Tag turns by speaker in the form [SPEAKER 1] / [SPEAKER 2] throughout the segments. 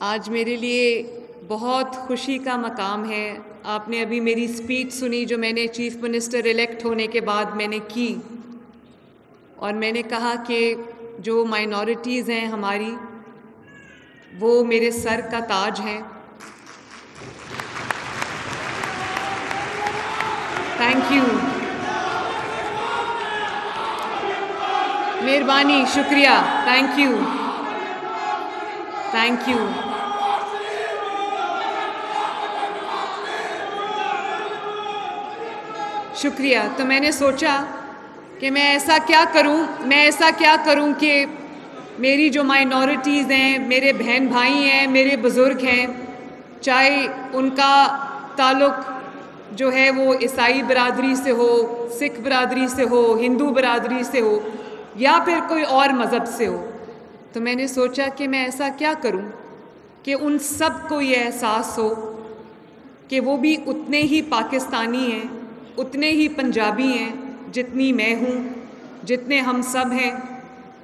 [SPEAKER 1] आज मेरे लिए बहुत खुशी का मकाम है। आपने अभी मेरी स्पीच सुनी जो मैंने चीफ मिनिस्टर इलेक्ट होने के बाद मैंने की, और मैंने कहा कि जो माइनॉरिटीज़ हैं हमारी, वो मेरे सर का ताज हैं। थैंक यू, मेहरबानी, शुक्रिया, थैंक यू, थैंक यू। शुक्रिया। तो मैंने सोचा कि मैं ऐसा क्या करूं कि मेरी जो माइनॉरिटीज़ हैं, मेरे बहन भाई हैं, मेरे बुज़ुर्ग हैं, चाहे उनका ताल्लुक़ जो है वो ईसाई बिरादरी से हो, सिख बिरादरी से हो, हिंदू बिरादरी से हो, या फिर कोई और मज़हब से हो, तो मैंने सोचा कि मैं ऐसा क्या करूं कि उन सब को ये एहसास हो कि वो भी उतने ही पाकिस्तानी हैं, उतने ही पंजाबी हैं जितनी मैं हूँ, जितने हम सब हैं।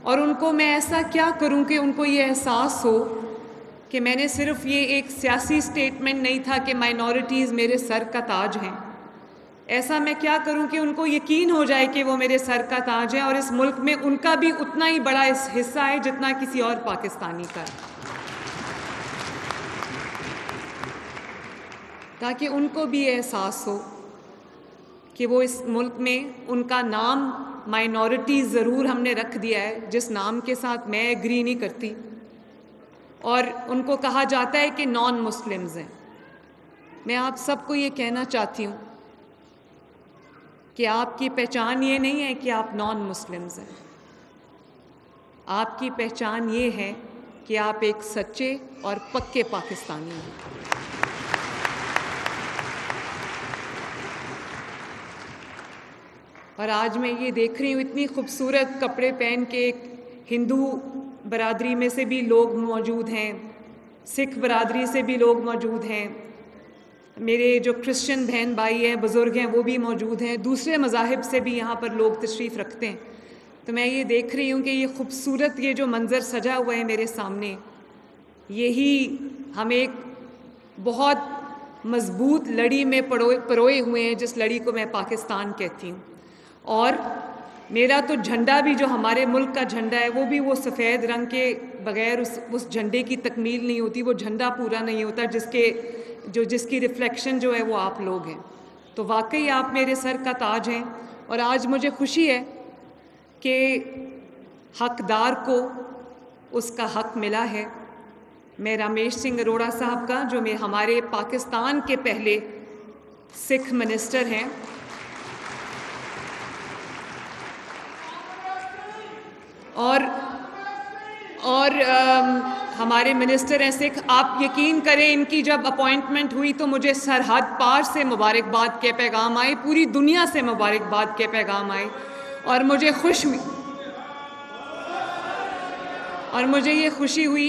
[SPEAKER 1] और उनको मैं ऐसा क्या करूँ कि उनको ये एहसास हो कि मैंने सिर्फ ये एक सियासी स्टेटमेंट नहीं था कि माइनॉरिटीज़ मेरे सर का ताज हैं। ऐसा मैं क्या करूं कि उनको यकीन हो जाए कि वो मेरे सर का ताज है और इस मुल्क में उनका भी उतना ही बड़ा हिस्सा है जितना किसी और पाकिस्तानी का है, ताकि उनको भी एहसास हो कि वो इस मुल्क में उनका नाम माइनॉरिटीज़ ज़रूर हमने रख दिया है, जिस नाम के साथ मैं एग्री नहीं करती, और उनको कहा जाता है कि नॉन मुस्लिम्स हैं। मैं आप सबको ये कहना चाहती हूँ कि आपकी पहचान ये नहीं है कि आप नॉन मुस्लिम्स हैं। आपकी पहचान ये है कि आप एक सच्चे और पक्के पाकिस्तानी हैं। और आज मैं ये देख रही हूँ, इतनी खूबसूरत कपड़े पहन के एक हिंदू बरादरी में से भी लोग मौजूद हैं, सिख बरादरी से भी लोग मौजूद हैं, मेरे जो क्रिश्चियन बहन भाई हैं, बुज़ुर्ग हैं, वो भी मौजूद हैं, दूसरे मज़ाहिब से भी यहाँ पर लोग तशरीफ़ रखते हैं। तो मैं ये देख रही हूँ कि ये खूबसूरत ये जो मंज़र सजा हुआ है मेरे सामने, यही हम एक बहुत मज़बूत लड़ी में परोए हुए हैं, जिस लड़ी को मैं पाकिस्तान कहती हूँ। और मेरा तो झंडा भी जो हमारे मुल्क का झंडा है, वो भी वो सफ़ेद रंग के बग़ैर उस झंडे की तकमील नहीं होती, वो झंडा पूरा नहीं होता जिसकी रिफ्लेक्शन जो है वो आप लोग हैं। तो वाकई आप मेरे सर का ताज हैं। और आज मुझे खुशी है कि हकदार को उसका हक मिला है। मैं रामेश सिंह अरोड़ा साहब का, जो हमारे पाकिस्तान के पहले सिख मिनिस्टर हैं, और हमारे मिनिस्टर हैं सिख, आप यकीन करें इनकी जब अपॉइंटमेंट हुई तो मुझे सरहद पार से मुबारकबाद के पैगाम आए, पूरी दुनिया से मुबारकबाद के पैगाम आए, और मुझे ये खुशी हुई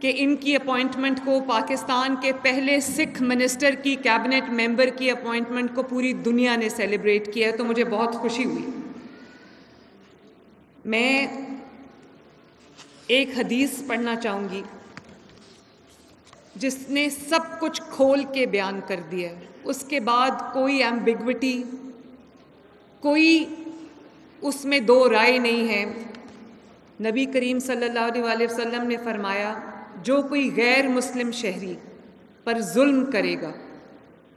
[SPEAKER 1] कि इनकी अपॉइंटमेंट को, पाकिस्तान के पहले सिख मिनिस्टर की, कैबिनेट मेंबर की अपॉइंटमेंट को पूरी दुनिया ने सेलिब्रेट किया है। तो मुझे बहुत खुशी हुई। मैं एक हदीस पढ़ना चाहूँगी जिसने सब कुछ खोल के बयान कर दिया है। उसके बाद कोई एम्बिग्विटी, कोई उसमें दो राय नहीं है। नबी करीम सल्लल्लाहु अलैहि वसल्लम ने फरमाया, जो कोई गैर मुस्लिम शहरी पर जुल्म करेगा,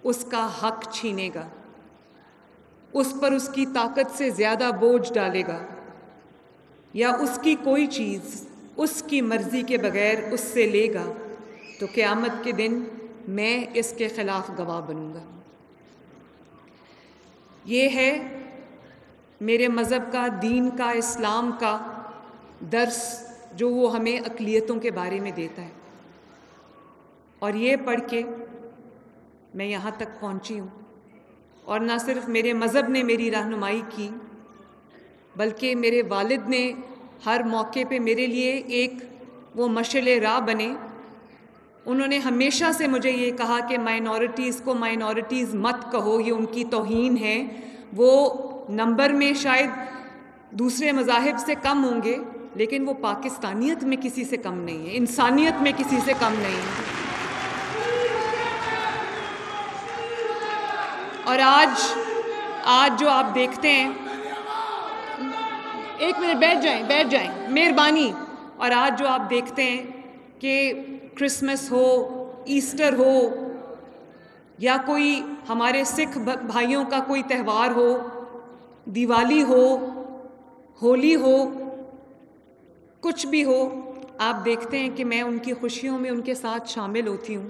[SPEAKER 1] उसका हक छीनेगा, उस पर उसकी ताकत से ज़्यादा बोझ डालेगा, या उसकी कोई चीज़ उसकी मर्ज़ी के बग़ैर उससे लेगा, तो क़यामत के दिन मैं इसके ख़िलाफ़ गवाह बनूँगा। ये है मेरे मज़हब का, दीन का, इस्लाम का दर्स जो वो हमें अक़लियतों के बारे में देता है। और ये पढ़ के मैं यहाँ तक पहुँची हूँ। और ना सिर्फ मेरे मज़हब ने मेरी रहनुमाई की, बल्कि मेरे वालिद ने हर मौके पे मेरे लिए एक वो मशअले राह बने। उन्होंने हमेशा से मुझे ये कहा कि माइनॉरिटीज़ को माइनॉरिटीज़ मत कहो, ये उनकी तौहीन है। वो नंबर में शायद दूसरे मज़ाहिब से कम होंगे, लेकिन वो पाकिस्तानियत में किसी से कम नहीं है, इंसानियत में किसी से कम नहीं है। और आज जो आप देखते हैं, एक मिनट बैठ जाएं, मेहरबानी। और आज जो आप देखते हैं कि क्रिसमस हो, ईस्टर हो, या कोई हमारे सिख भाइयों का कोई त्यौहार हो, दिवाली हो, होली हो, कुछ भी हो, आप देखते हैं कि मैं उनकी खुशियों में उनके साथ शामिल होती हूँ।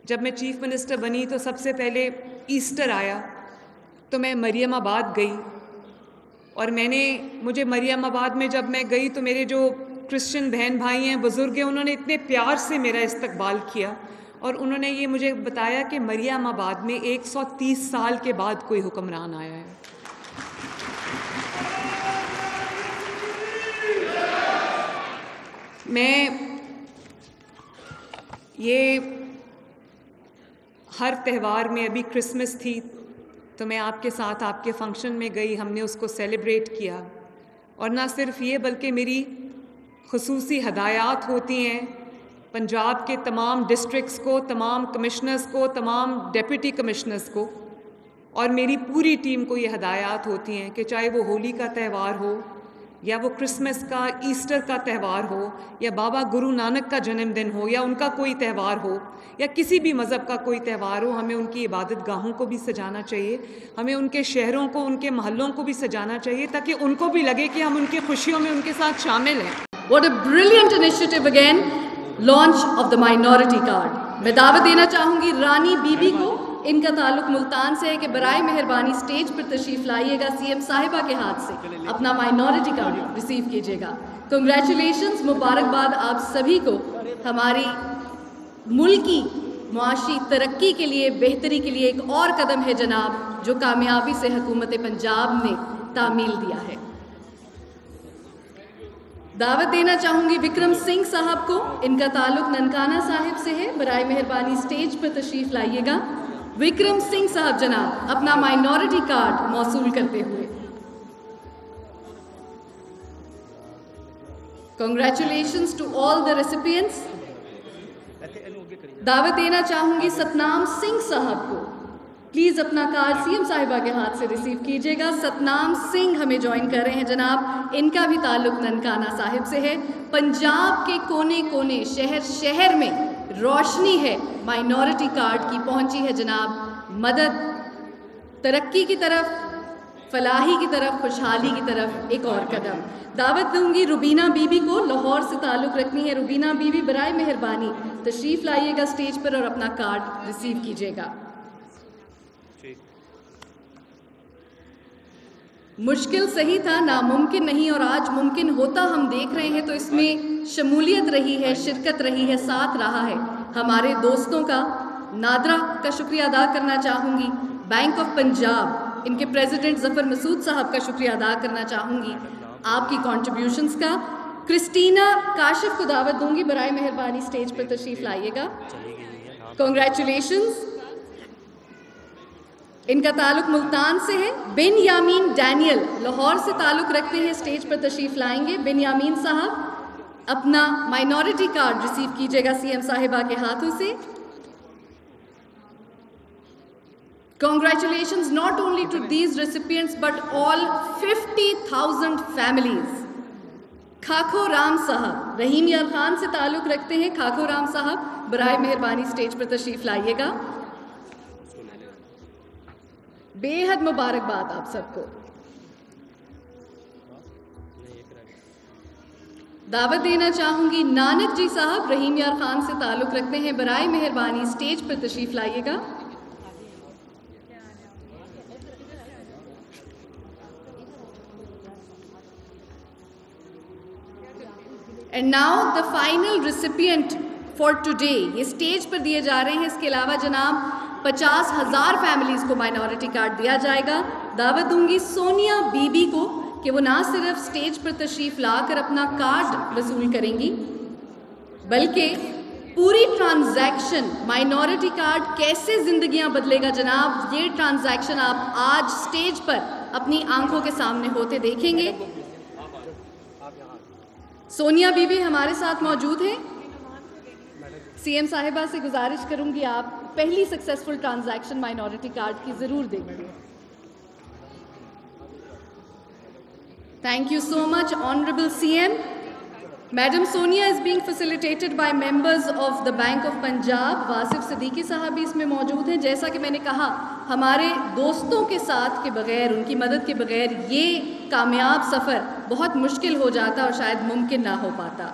[SPEAKER 1] जब मैं चीफ मिनिस्टर बनी तो सबसे पहले ईस्टर आया तो मैं मरियमाबाद गई, और मुझे मरियमाबाद में जब मैं गई तो मेरे जो क्रिश्चियन बहन भाई हैं, बुज़ुर्ग हैं, उन्होंने इतने प्यार से मेरा इस्तकबाल किया, और उन्होंने ये मुझे बताया कि मरियमाबाद में 130 साल के बाद कोई हुक्मरान आया है। मैं ये हर त्यौहार में, अभी क्रिसमस थी तो मैं आपके साथ आपके फंक्शन में गई, हमने उसको सेलिब्रेट किया। और ना सिर्फ ये बल्कि मेरी खुसूसी हदायत होती हैं पंजाब के तमाम डिस्ट्रिक्ट्स को, तमाम कमिश्नर्स को, तमाम डेप्यूटी कमिश्नर्स को, और मेरी पूरी टीम को ये हदायत होती हैं कि चाहे वो होली का त्यौहार हो, या वो क्रिसमस का, ईस्टर का त्यौहार हो, या बाबा गुरु नानक का जन्मदिन हो, या उनका कोई त्यौहार हो, या किसी भी मज़हब का कोई त्यौहार हो, हमें उनकी इबादत गाहों को भी सजाना चाहिए, हमें उनके शहरों को, उनके महलों को भी सजाना चाहिए, ताकि उनको भी लगे कि हम उनकी खुशियों में उनके साथ शामिल हैं।
[SPEAKER 2] What a brilliant initiative again, launch of the minority card. मैं दावत देना चाहूँगी रानी बीबी को, इनका ताल्लुक मुल्तान से है, कि बराए मेहरबानी स्टेज पर तशरीफ लाइएगा, सीएम साहिबा के हाथ से अपना माइनॉरिटी कार्ड रिसीव कीजिएगा। कंग्रेचुलेशंस, मुबारकबाद आप सभी को हमारी मुल्की मुआशी तरक्की के लिए, बेहतरी के लिए एक और कदम है जनाब, जो कामयाबी से हुकूमत पंजाब ने तामील दिया है। दावत देना चाहूँगी विक्रम सिंह साहब को, इनका ताल्लुक ननकाना साहिब से है, बराए मेहरबानी स्टेज पर तशरीफ लाइएगा। विक्रम सिंह साहब जनाब अपना माइनॉरिटी कार्ड मौसूल करते हुए। Congratulations to all the recipients. दावत देना चाहूंगी सतनाम सिंह साहब को, प्लीज अपना कार्ड सीएम साहिबा के हाथ से रिसीव कीजिएगा। सतनाम सिंह हमें ज्वाइन कर रहे हैं जनाब, इनका भी ताल्लुक ननकाना साहिब से है। पंजाब के कोने कोने, शहर शहर में रोशनी है, माइनॉरिटी कार्ड की पहुंची है जनाब मदद, तरक्की की तरफ, फलाही की तरफ, खुशहाली की तरफ एक और कदम। दावत दूंगी रुबीना बीबी को, लाहौर से ताल्लुक़ रखनी है रुबीना बीबी, बराए मेहरबानी तशरीफ़ लाइएगा स्टेज पर और अपना कार्ड रिसीव कीजिएगा। मुश्किल सही था, नामुमकिन नहीं, और आज मुमकिन होता हम देख रहे हैं। तो इसमें शमूलियत रही है, शिरकत रही है, साथ रहा है हमारे दोस्तों का। नादरा का शुक्रिया अदा करना चाहूँगी, बैंक ऑफ पंजाब, इनके प्रेसिडेंट ज़फ़र मसूद साहब का शुक्रिया अदा करना चाहूँगी आपकी कॉन्ट्रीब्यूशंस का। क्रिस्टीना काशिफ को दावत दूंगी, बराए मेहरबानी स्टेज पर तशरीफ़ लाइएगा। कॉन्ग्रेचुलेशंस, इनका ताल्लुक मुल्तान से है। बिन यामीन डैनियल लाहौर से ताल्लुक रखते हैं, स्टेज पर तशरीफ़ लाएंगे। बिन यामीन साहब अपना माइनॉरिटी कार्ड रिसीव कीजिएगा सीएम साहिबा के हाथों से। Congratulations not only to these recipients but all 50,000 families. खाखो Ram साहब रहीम यार खान से ताल्लुक़ रखते हैं। खाखो राम साहब बराए मेहरबानी स्टेज पर तशरीफ़ लाइएगा। बेहद मुबारकबाद आप सबको। दावत देना चाहूँगी नानक जी साहब, रहीम यार खान से ताल्लुक़ रखते हैं, बराए मेहरबानी स्टेज पर तशरीफ़ लाइएगा। And now the final recipient for today, ये स्टेज पर दिए जा रहे हैं। इसके अलावा जनाब 50,000 फैमिलीज़ को माइनॉरिटी कार्ड दिया जाएगा। दावत दूंगी सोनिया बीबी को कि वो ना सिर्फ स्टेज पर तशरीफ़ लाकर अपना कार्ड वसूल करेंगी, बल्कि पूरी ट्रांजैक्शन, माइनॉरिटी कार्ड कैसे ज़िंदगियां बदलेगा जनाब, ये ट्रांजैक्शन आप आज स्टेज पर अपनी आंखों के सामने होते देखेंगे। सोनिया बीबी हमारे साथ मौजूद हैं। सीएम साहिबा से गुजारिश करूंगी आप पहली सक्सेसफुल ट्रांजैक्शन माइनॉरिटी कार्ड की जरूर देंगे। Thank you so much honourable CM. Madam Sonia is being facilitated bye members of the bank of Punjab. Wasif Siddiqui साहब भी इसमें मौजूद हैं। जैसा कि मैंने कहा, हमारे दोस्तों के साथ के बगैर, उनकी मदद के बगैर ये कामयाब सफ़र बहुत मुश्किल हो जाता और शायद मुमकिन ना हो पाता।